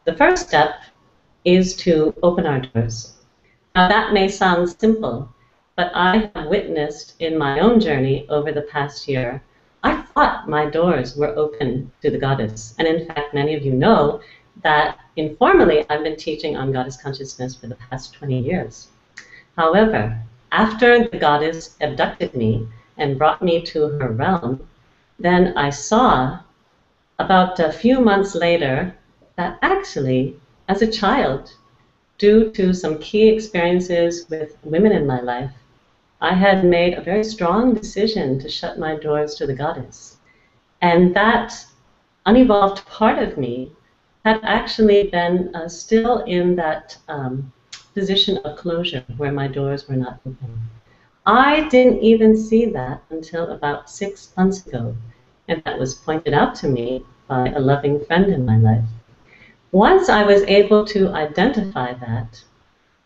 the first step is to open our doors. Now that may sound simple, but I have witnessed in my own journey over the past year, I thought my doors were open to the goddess. And in fact, many of you know that informally I've been teaching on goddess consciousness for the past 20 years. However, after the goddess abducted me and brought me to her realm, then I saw about a few months later that actually, as a child, due to some key experiences with women in my life, I had made a very strong decision to shut my doors to the goddess. And that unevolved part of me had actually been still in that position of closure where my doors were not open. I didn't even see that until about 6 months ago, and that was pointed out to me by a loving friend in my life. Once I was able to identify that,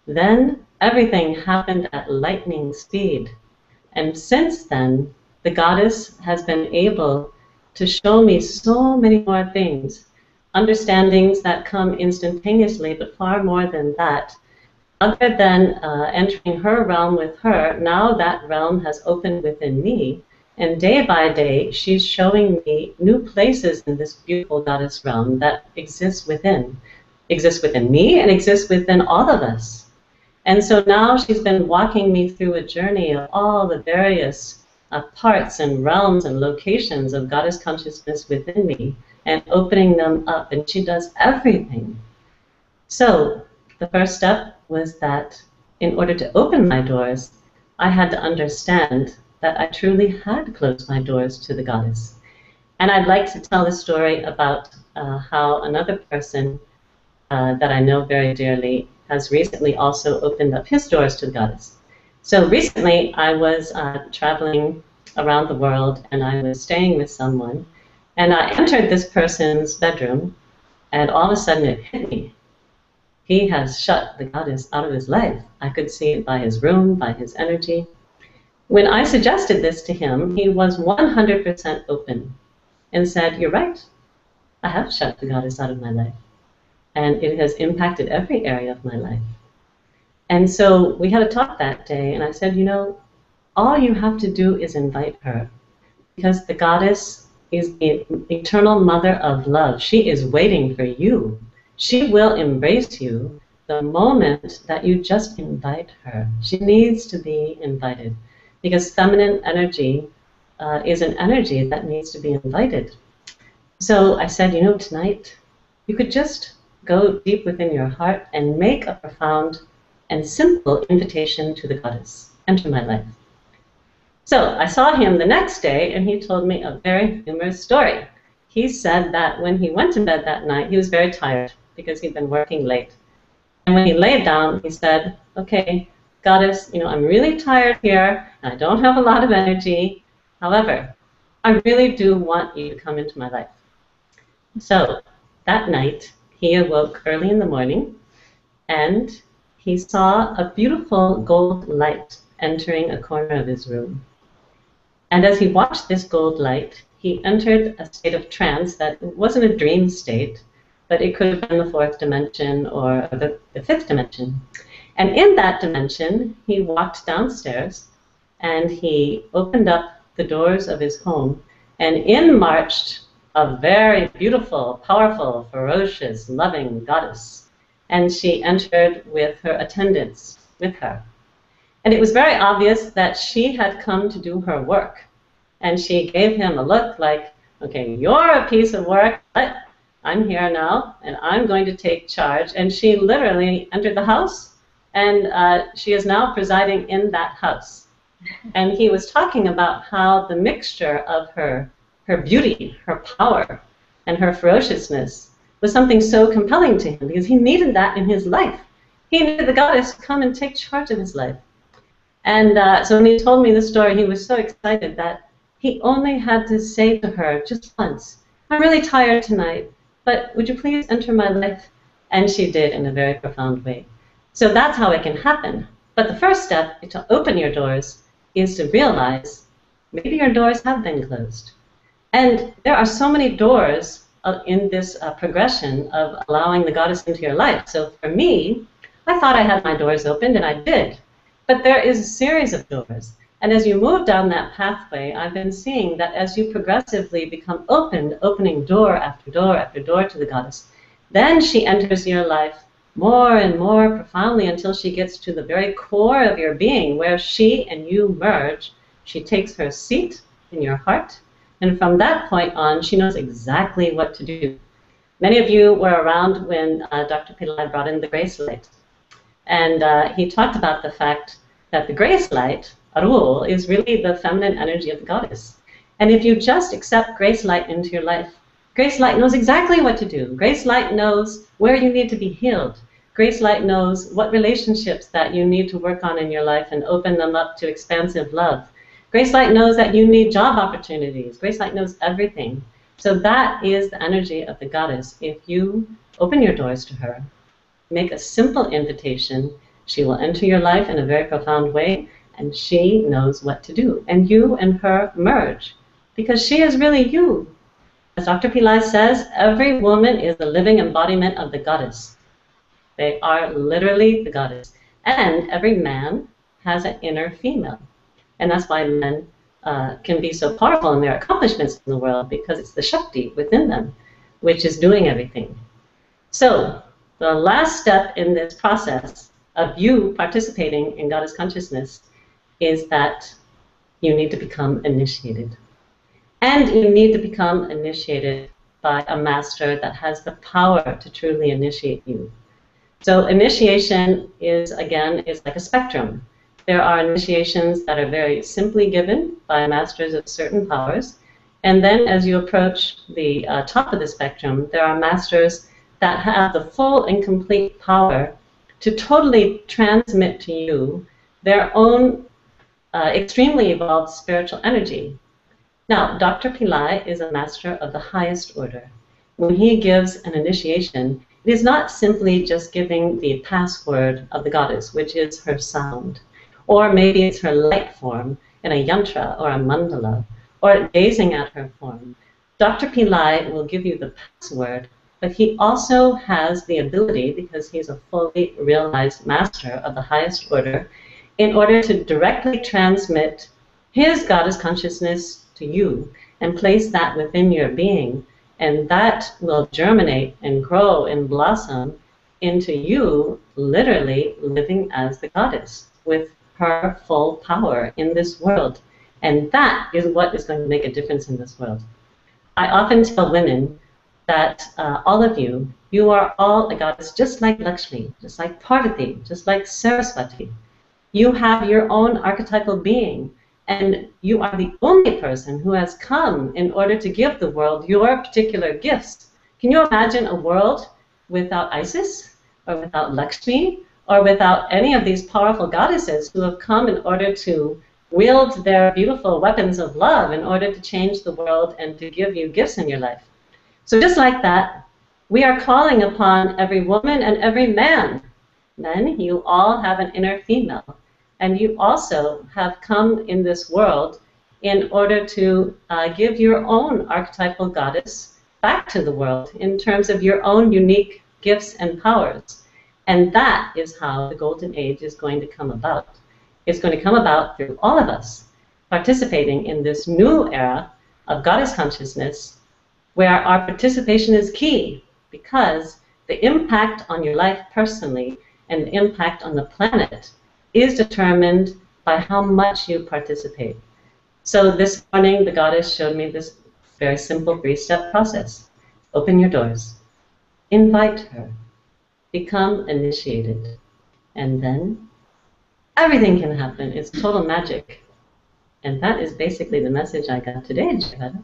then everything happened at lightning speed. And since then, the goddess has been able to show me so many more things, understandings that come instantaneously, but far more than that. Other than entering her realm with her, now that realm has opened within me, and day by day, she's showing me new places in this beautiful goddess realm that exists within me and exists within all of us. And so now she's been walking me through a journey of all the various parts and realms and locations of goddess consciousness within me and opening them up, and she does everything. So the first step was that in order to open my doors, I had to understand that I truly had closed my doors to the goddess. And I'd like to tell the story about how another person that I know very dearly has recently also opened up his doors to the goddess. So recently I was traveling around the world, and I was staying with someone, and I entered this person's bedroom, and all of a sudden it hit me. He has shut the goddess out of his life. I could see it by his room, by his energy. When I suggested this to him, he was 100% open and said, "You're right. I have shut the goddess out of my life. And it has impacted every area of my life." And so we had a talk that day, and I said, you know, all you have to do is invite her, because the goddess is the eternal mother of love. She is waiting for you. She will embrace you the moment that you just invite her. She needs to be invited, because feminine energy is an energy that needs to be invited. So I said, you know, tonight you could just go deep within your heart and make a profound and simple invitation to the goddess. Enter my life. So I saw him the next day, and he told me a very humorous story. He said that when he went to bed that night, he was very tired because he'd been working late. And when he laid down, he said, "Okay, goddess, you know, I'm really tired here, and I don't have a lot of energy. However, I really do want you to come into my life." So that night, he awoke early in the morning, and he saw a beautiful gold light entering a corner of his room. And as he watched this gold light, he entered a state of trance that wasn't a dream state, but it could have been the fourth dimension or the fifth dimension. And in that dimension, he walked downstairs, and he opened up the doors of his home, and in marched a very beautiful, powerful, ferocious, loving goddess. And she entered with her attendants with her. And it was very obvious that she had come to do her work. And she gave him a look like, okay, you're a piece of work, but I'm here now, and I'm going to take charge. And she literally entered the house, and she is now presiding in that house. And he was talking about how the mixture of her beauty, her power, and her ferociousness was something so compelling to him, because he needed that in his life. He needed the goddess to come and take charge of his life. And so when he told me the story, he was so excited that he only had to say to her just once, "I'm really tired tonight, but would you please enter my life?" And she did in a very profound way. So that's how it can happen. But the first step to open your doors is to realize maybe your doors have been closed. And there are so many doors in this progression of allowing the goddess into your life. So for me, I thought I had my doors opened, and I did. But there is a series of doors. And as you move down that pathway, I've been seeing that as you progressively become opened, opening door after door after door to the goddess, then she enters your life more and more profoundly until she gets to the very core of your being, where she and you merge. She takes her seat in your heart, and from that point on, she knows exactly what to do. Many of you were around when Dr. Pillai brought in the grace light. And he talked about the fact that the grace light, Arul, is really the feminine energy of the goddess. And if you just accept grace light into your life, grace light knows exactly what to do. Grace light knows where you need to be healed. Grace light knows what relationships that you need to work on in your life and open them up to expansive love. Grace light knows that you need job opportunities. Grace light knows everything. So that is the energy of the goddess. If you open your doors to her, make a simple invitation, she will enter your life in a very profound way, and she knows what to do. And you and her merge, because she is really you. As Dr. Pillai says, every woman is the living embodiment of the goddess. They are literally the goddess. And every man has an inner female. And that's why men can be so powerful in their accomplishments in the world, because it's the Shakti within them, which is doing everything. So, the last step in this process of you participating in Goddess consciousness is that you need to become initiated. And you need to become initiated by a master that has the power to truly initiate you. So initiation is like a spectrum. There are initiations that are very simply given by masters of certain powers. And then as you approach the top of the spectrum, there are masters that have the full and complete power to totally transmit to you their own extremely evolved spiritual energy. Now, Dr. Pillai is a master of the highest order. When he gives an initiation, it is not simply just giving the password of the goddess, which is her sound, or maybe it's her light form in a yantra or a mandala, or gazing at her form. Dr. Pillai will give you the password, but he also has the ability, because he's a fully realized master of the highest order, in order to directly transmit his goddess consciousness to you and place that within your being. And that will germinate and grow and blossom into you literally living as the goddess with her full power in this world. And that is what is going to make a difference in this world. I often tell women that all of you, you are all a goddess, just like Lakshmi, just like Parvati, just like Saraswati. You have your own archetypal being, and you are the only person who has come in order to give the world your particular gifts. Can you imagine a world without Isis, or without Lakshmi, or without any of these powerful goddesses who have come in order to wield their beautiful weapons of love in order to change the world and to give you gifts in your life? So just like that, we are calling upon every woman and every man. Men, you all have an inner female. And you also have come in this world in order to give your own archetypal goddess back to the world in terms of your own unique gifts and powers. And that is how the Golden Age is going to come about. It's going to come about through all of us participating in this new era of goddess consciousness, where our participation is key, because the impact on your life personally and the impact on the planet is determined by how much you participate. So this morning, the goddess showed me this very simple 3-step process. Open your doors, invite her, become initiated, and then everything can happen. It's total magic. And that is basically the message I got today, Jayavada.